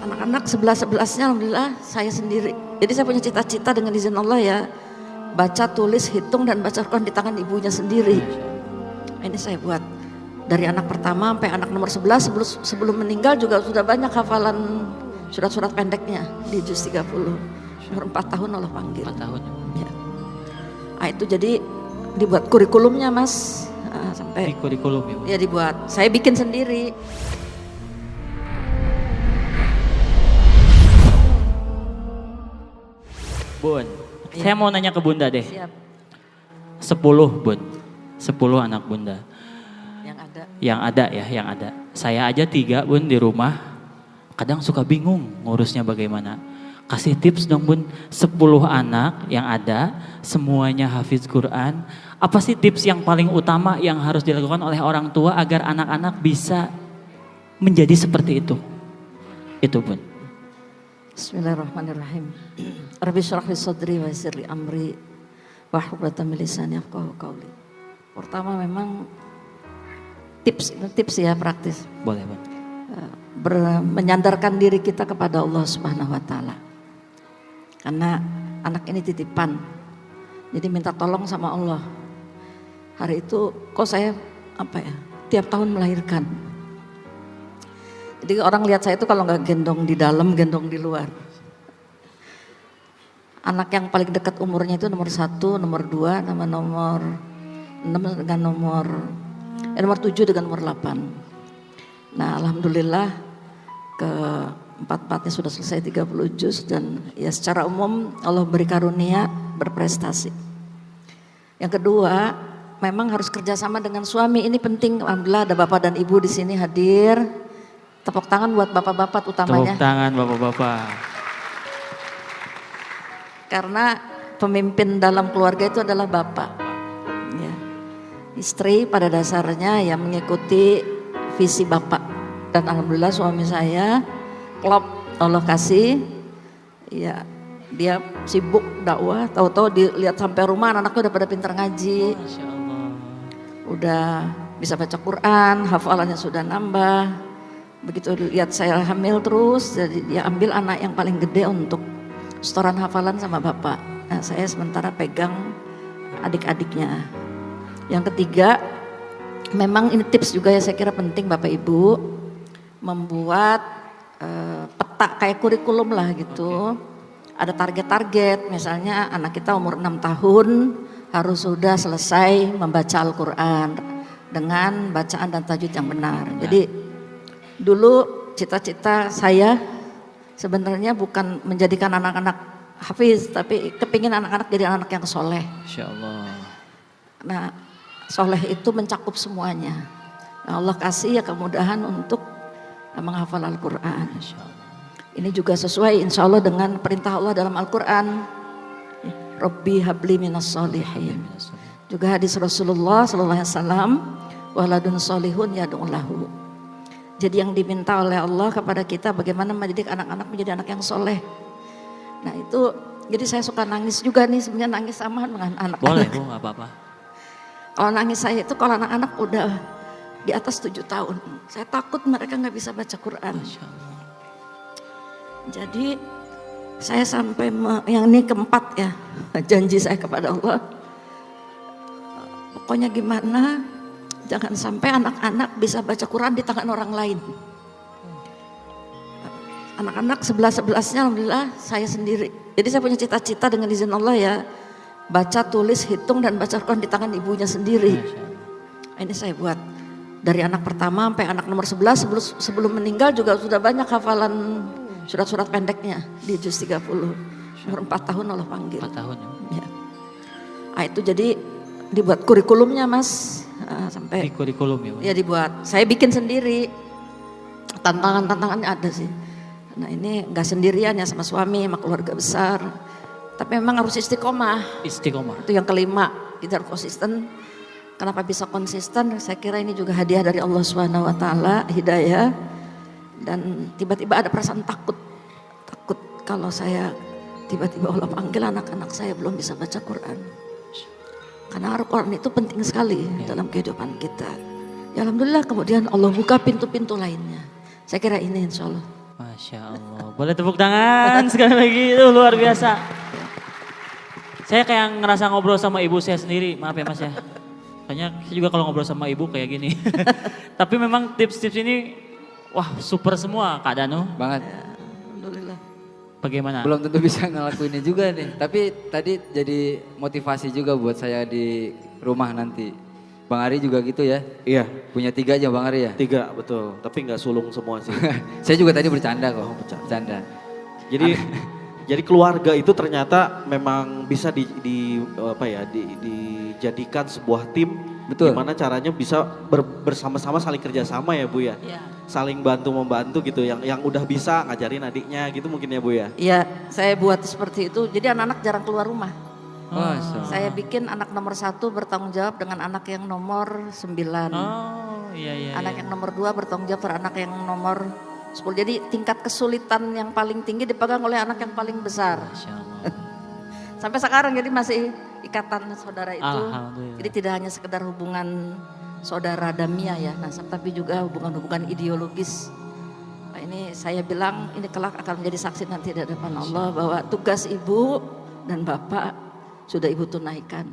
Anak-anak 11-11-nya alhamdulillah saya sendiri. Jadi saya punya cita-cita dengan izin Allah ya, baca, tulis, hitung dan baca Quran di tangan ibunya sendiri. Ini saya buat dari anak pertama sampai anak nomor 11, sebelum meninggal juga sudah banyak hafalan surat-surat pendeknya di juz 30. Umur 4 tahun Allah panggil. 4 tahun. Ya. Nah, itu jadi dibuat kurikulumnya Mas. Sampai Di kurikulum ya. ya dibuat. Saya bikin sendiri. Bun, saya mau nanya ke Bunda deh. Siap. 10 Bun, 10 anak Bunda. Yang ada. Saya aja 3 Bun di rumah, kadang suka bingung ngurusnya bagaimana. Kasih tips dong Bun, 10 anak yang ada, semuanya hafiz Quran. Apa sih tips yang paling utama yang harus dilakukan oleh orang tua agar anak-anak bisa menjadi seperti itu? Itu Bun. Bismillahirrahmanirrahim. Rabbi syrah li sadri wa yassir li amri wahlul 'uqdatam min lisani yafqahu qawli. Pertama memang tips ya praktis. Boleh Bun. Menyandarkan diri kita kepada Allah Subhanahu wa taala. Karena anak ini titipan. Jadi minta tolong sama Allah. Hari itu kok saya tiap tahun melahirkan. Jadi orang lihat saya itu kalau nggak gendong di dalam, gendong di luar. Anak yang paling dekat umurnya itu nomor 1, nomor 2, sama nomor 6 dengan nomor 7 dengan nomor 8. Nah alhamdulillah keempat-empatnya sudah selesai 30 juz dan ya secara umum Allah beri karunia berprestasi. Yang kedua memang harus kerjasama dengan suami, ini penting. Alhamdulillah ada bapak dan ibu di sini hadir. Tepuk tangan buat bapak-bapak utamanya. Tepuk tangan bapak-bapak. Karena pemimpin dalam keluarga itu adalah bapak. Ya. Istri pada dasarnya ya mengikuti visi bapak. Dan alhamdulillah suami saya klop Allah kasih. Ya dia sibuk dakwah, tahu-tahu dilihat sampai rumah anak-anaknya udah pada pintar ngaji. Masya Allah. Udah bisa baca Quran, hafalannya sudah nambah. Begitu lihat saya hamil terus, jadi dia ambil anak yang paling gede untuk setoran hafalan sama bapak. Nah, saya sementara pegang adik-adiknya. Yang ketiga, memang ini tips juga ya saya kira penting Bapak Ibu, membuat peta kayak kurikulum lah gitu. Ada target-target, misalnya anak kita umur 6 tahun harus sudah selesai membaca Al-Quran dengan bacaan dan tajwid yang benar. Jadi dulu cita-cita saya sebenarnya bukan menjadikan anak-anak hafiz, tapi kepingin anak-anak jadi anak yang soleh. Insya Allah. Nah, soleh itu mencakup semuanya. Nah, Allah kasih ya kemudahan untuk menghafal Al-Quran. Ini juga sesuai insya Allah dengan perintah Allah dalam Al-Quran. Rabbi habli minas solihin. Juga hadis Rasulullah SAW, waladun solihun yad'ulahu. Jadi yang diminta oleh Allah kepada kita bagaimana mendidik anak-anak menjadi anak yang soleh. Nah itu, jadi saya suka nangis juga nih, sebenarnya nangis sama dengan anak-anak. Boleh Bu, gak apa-apa. Kalau nangis saya itu kalau anak-anak udah di atas 7 tahun, saya takut mereka gak bisa baca Quran. Masya Allah. Jadi saya sampai yang ini keempat ya, janji saya kepada Allah. Pokoknya gimana, jangan sampai anak-anak bisa baca Quran di tangan orang lain. Anak-anak 11-11-nya alhamdulillah saya sendiri. Jadi saya punya cita-cita dengan izin Allah ya, baca, tulis, hitung dan baca Quran di tangan ibunya sendiri. Ini saya buat dari anak pertama sampai anak nomor 11, sebelum meninggal juga sudah banyak hafalan surat-surat pendeknya di juz 30. Umur 4 tahun Allah panggil. 4 tahun ya. Nah itu jadi dibuat kurikulumnya Mas. Sampai di kurikulum ya. Ya dibuat. Saya bikin sendiri. Tantangannya ada sih. Nah ini nggak sendirian ya, sama suami, sama keluarga besar. Tapi memang harus istiqomah. Istiqomah. Itu yang kelima, kita harus konsisten. Kenapa bisa konsisten? Saya kira ini juga hadiah dari Allah Subhanahu wa taala, hidayah. Dan tiba-tiba ada perasaan takut kalau saya tiba-tiba Allah panggil anak-anak saya belum bisa baca Quran. Karena Al-Quran itu penting sekali dalam kehidupan kita. Ya alhamdulillah kemudian Allah buka pintu-pintu lainnya. Saya kira ini insya Allah. Masya Allah. Boleh tepuk tangan sekali lagi, itu luar biasa. Saya kayak ngerasa ngobrol sama ibu saya sendiri, maaf ya mas ya. Kayaknya saya juga kalau ngobrol sama ibu kayak gini. Tapi memang tips-tips ini, wah super semua Kak Danu. Banget. Alhamdulillah. Bagaimana? Belum tentu bisa ngelakuinnya juga nih. Tapi tadi jadi motivasi juga buat saya di rumah nanti. Bang Ari juga gitu ya? Iya, Punya 3 aja Bang Ari ya? 3 betul. Tapi nggak sulung semua sih. Saya juga tadi bercanda kok. Oh, bercanda. Bercanda. Jadi jadi keluarga itu ternyata memang bisa dijadikan sebuah tim. Betul. Gimana caranya bisa bersama-sama saling kerjasama ya Bu ya. Ya. Saling bantu-membantu gitu. Yang udah bisa ngajarin adiknya gitu mungkin ya Bu ya. Iya, saya buat seperti itu. Jadi anak-anak jarang keluar rumah. Oh, Saya bikin anak nomor 1 bertanggung jawab dengan anak yang nomor 9. Oh iya. Anak yang nomor 2 bertanggung jawab terhadap anak yang nomor 10. Jadi tingkat kesulitan yang paling tinggi dipegang oleh anak yang paling besar. Masya Allah. Sampai sekarang jadi masih ikatan saudara itu. Alhamdulillah. Jadi tidak hanya sekedar hubungan saudara damia ya, nasab, tapi juga hubungan-hubungan ideologis. Nah, ini saya bilang ini kelak akan menjadi saksi nanti di hadapan Allah bahwa tugas ibu dan bapak sudah ibu tunaikan.